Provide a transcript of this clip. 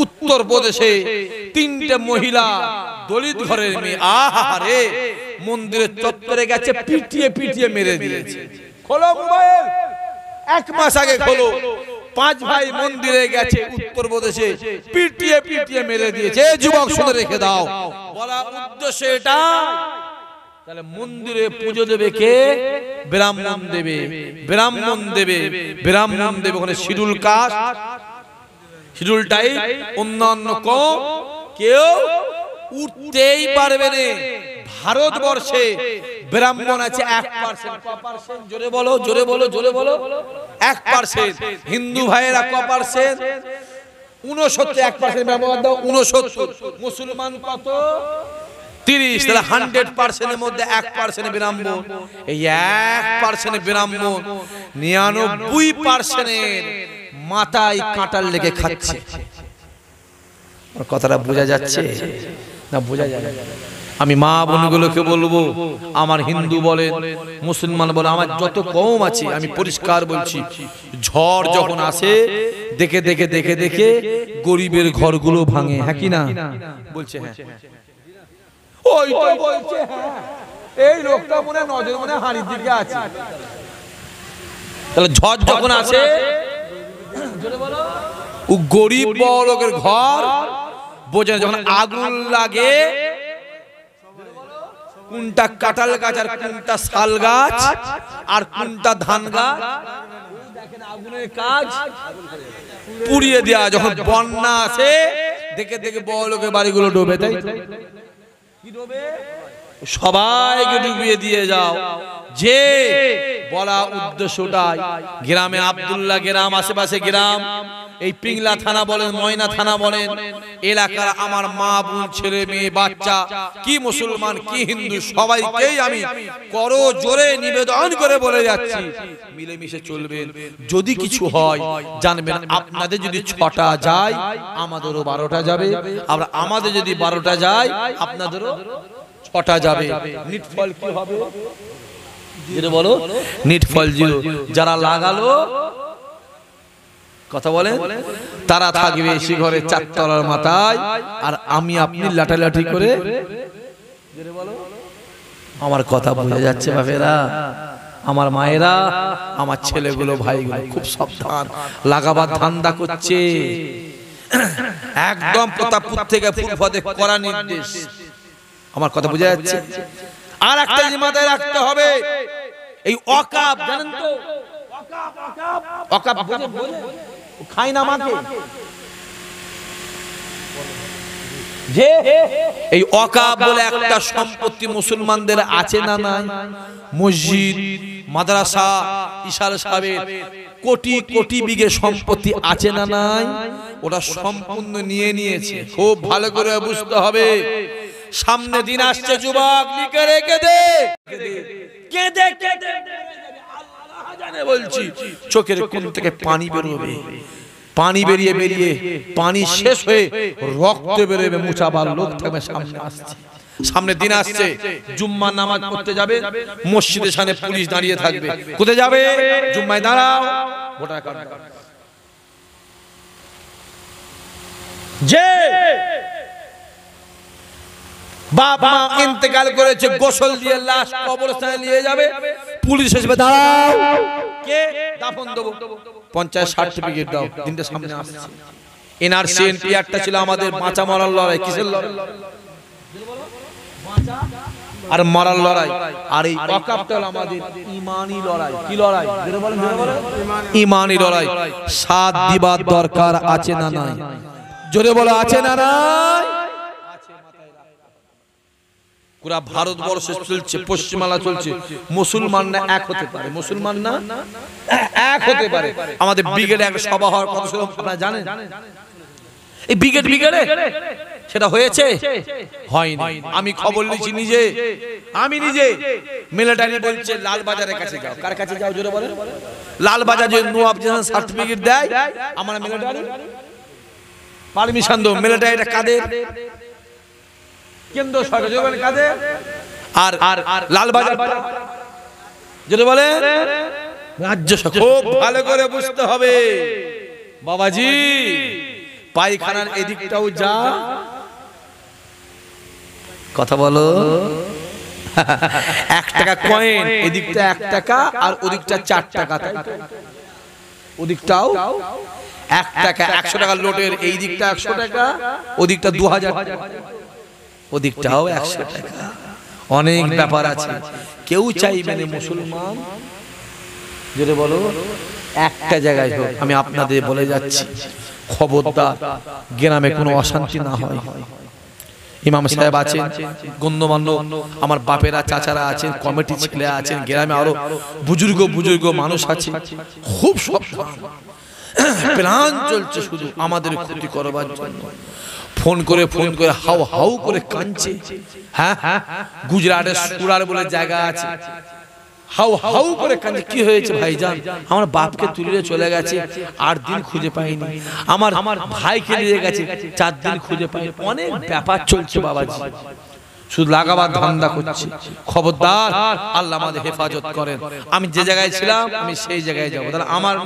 উত্তর প্রদেশে তিনটে মহিলা দলিত ঘরের মেয়ে, আহারে মন্দিরের চত্বরে গেছে, পিটিয়ে পিটিয়ে মেরে দিয়েছে। খোলো মোবাইল, 1 মাস আগে খোলো। 5 ভাই মন্দিরে গেছে উত্তর প্রদেশে, পিটিয়ে পিটিয়ে মেরে দিয়েছে। যুবক শুনে রেখে দাও, বলা উদ্দেশ্য এটা, তাহলে মন্দিরে পুজো দেবে কে? ব্রাহ্মণ দেবে, ব্রাহ্মণ দেবে, ব্রাহ্মণ দেবে। ওখানে শিডিউল কাস্ট, শিডিউল টাইপ, অন্যান্য কম কেউ উঠতেই পারবে না। ভারতবর্ষে ব্রাহ্মণ আছে 1%। জোরে বলো, জোরে বলো, জোরে বলো। 1%। হিন্দু ভাইয়েরা ক পার্সেন্ট? 69। 1% ব্যবহার দাও, 69। মুসলমান কত? 30। তাহলে 100% এর মধ্যে 1% ব্রাহ্মণ। এই 1% ব্রাহ্মণ 99% এর মাথায় কাঁটাল লেগে খাচ্ছে। কথাটা বোঝা যাচ্ছে না? বোঝা যায়। আমি মা বোনগুলোকে বলবো, আমার হিন্দু বলেন, মুসলমান বলে, আমার যত কম আছে, আমি পরিষ্কার বলছি, ঝড় যখন আসে দেখে দেখে দেখে দেখে গরিবের ঘরগুলো ভাঙে। হ্যাঁ কি না? বলছে হ্যাঁ। ওই তো বলছে হ্যাঁ, এই লোকটা মনে নজর মনে হাড়ির দিকে আছে। তাহলে ঝড় যখন আসে, ও গরিব বড় লোকের ঘর বোঝে। যখন আগুন লাগে, কোনটা কাঁঠাল গাছ আর কোনটা শাল গাছ আর কোনটা ধান গাছ, দেখেন আগুনের কাজ পুড়িয়ে দেয়া। যখন বন্যা আসে দেখে দেখে বড় লোকের বাড়িগুলো ডোবে, তাই কি ডোবে? সবাইকে ডুবিয়ে দিয়ে যাও। যে বলা উদ্দেশ্যটাই, গ্রামে আব্দুল্লাহ গ্রাম, আশেপাশে গ্রাম, এই পিংলা থানা বলেন, ময়না থানা বলেন, এলাকার আমার মা বোন, ছেলে মেয়ে, বাচ্চা, কি মুসলমান কি হিন্দু, সবাইকেই আমি করো জোরে নিবেদন করে বলে যাচ্ছি, মিলেমিশে চলবেন। যদি কিছু হয় জানবেন, আপনাদের যদি 6টা যায় আমাদেরও 12টা যাবে, আবার আমাদের যদি 12টা যায় আপনাদেরও 6টা যাবে। নিটফল কি হবে? যেটা বলো, নিটফল 0। যারা লাগালো, কথা বলেন, তারা থাকবে এসে ঘরে 4 তলার মাথায়, আর আমি আপনি লাঠালাঠি করে। আমার কথা বোঝা যাচ্ছে বাপেরা, আমার মায়েরা, আমার ছেলেগুলো, ভাইগুলো, খুব সাবধান। লাগাবার ধান্দা করছে একদম প্রতাপপুর থেকে ফুলফতে করা নির্দেশ। আমার কথা বোঝা যাচ্ছে? আর একটা জিম্মাদারি রাখতে হবে, এই ওয়াকাফ জানেন তো? ওয়াকাফ খাই না মাকে, যে এই ওয়াকাফ বলে একটা সম্পত্তি মুসলমানদের আছে না নাই? মসজিদ, মাদ্রাসা, ইশার সাহেবের কোটি কোটি বিঘে সম্পত্তি আছে না নাই? ওটা সম্পূর্ণ নিয়ে নিয়েছে। খুব ভালো করে বুঝতে হবে। সামনে দিন আসছে, যুবক লিখে রেখে দে, কেঁদে কেঁদে আল্লাহ জানে বলছি, চোখের কোণ থেকে পানি বেরোবে, পানি বেরিয়ে বেরিয়ে পানি শেষ হয়ে রক্ত বেরোবে, মুছাবার লোক থাকবে। সামনে আসছে, সামনে দিন আসছে, জুম্মার নামাজ পড়তে যাবে, মসজিদের সামনে পুলিশ দাঁড়িয়ে থাকবে। কোথায় যাবে? জুম্মায় দাঁড়াও, ভোটার কার্ড। যে বাপ মা ইন্তেকাল করেছে, গোসল দিয়ে লাশ কবরস্থানে নিয়ে যাবে, পুলিশ এসে দাঁড়াও, কে দাফন দেবো, পঞ্চায়েত সার্টিফিকেট দাও। দিনটা সামনে আসছে। এনআরসি এনপিআরটা ছিল আমাদের বাঁচা মরার লড়াই। কিসের লড়াই? আর মরার লড়াই। আর এই ওয়াকাফটা হলো আমাদের ঈমানি লড়াই। কি লড়াই? ঈমানি লড়াই। সাথ দিবার দরকার আছে না নাই? জোরে বলো, আছে না নাই? পুরা ভারতবর্ষে চলছে, পশ্চিমালা চলছে, মুসলমান না এক হতে পারে, মুসলমান না এক হতে পারে। আমাদের ব্রিগেডে একটা সভা হওয়ার কথা ছিল, আপনারা জানেন? এই ব্রিগেডে সেটা হয়েছে? হয়নি। আমি খবর নিয়েছি নিজে, আমি নিজে। মিলিটারি বলছে লালবাজারের কাছে যাও। কার কাছে যাও? জোরে বলেন। লালবাজার যে নওয়াব জাহান সার্টিফিকেট দেয়, আমরা মিলিটারি পারমিশন দেব। মিলিটারি এটা কাদের? কেন্দ্র সরকার। জোরে বলেন কাদের? আর লালবাজার জোরে বলেন রাজ্য সরকার। খুব ভালো করে বুঝতে হবে বাবাজি, পায়খানার এদিকটাও যা, কথা বলো, 1 টাকা কয়েন, এদিকটা 1 টাকা আর ওদিকটা 4 টাকা, ওদিকটাও 1 টাকা, 100 টাকার নোটের এই দিকটা 100 টাকা, ওদিকটা 2000 টাকা, ওদিকটাও 100 টাকা। অনেক ব্যাপার আছে, কেউ চাইবে না মুসলমান যদি বলো একটা জায়গায় হোক। আমি আপনাদের বলে যাচ্ছি, খবরদার গ্রামে কোনো অশান্তি না হয়। ইমাম সাহেব আছেন, গণ্যমান্য আমার বাপেরা চাচারা আছেন, কমিটি ছেলে আছেন, গ্রামে আরো বুজুর্গ মানুষ আছে, খুব সব প্ল্যান চলছে শুধু আমাদের ক্ষতি করবার জন্য। ফোন করে হাউ হাউ করে কাঁদছে। হ্যাঁ, গুজরাটের সুরার বলে জায়গা আছে, হাউ হাউ করে কাঁদছে। কি হয়েছে ভাইজান? আমার বাপকে তুলে চলে গেছে, 8 দিন খুঁজে পাইনি। আমার ভাইকে নিয়ে গেছে, 4 দিন খুঁজে পাইনি। অনেক ব্যাপার চলছে বাবাজি, শুধু লাগাবার ধান্দা করছি। খবরদার, আল্লাহ আমাদের হেফাজত করেন। আমি যে জায়গায় ছিলাম আমি সেই জায়গায় যাবো। তাহলে আমার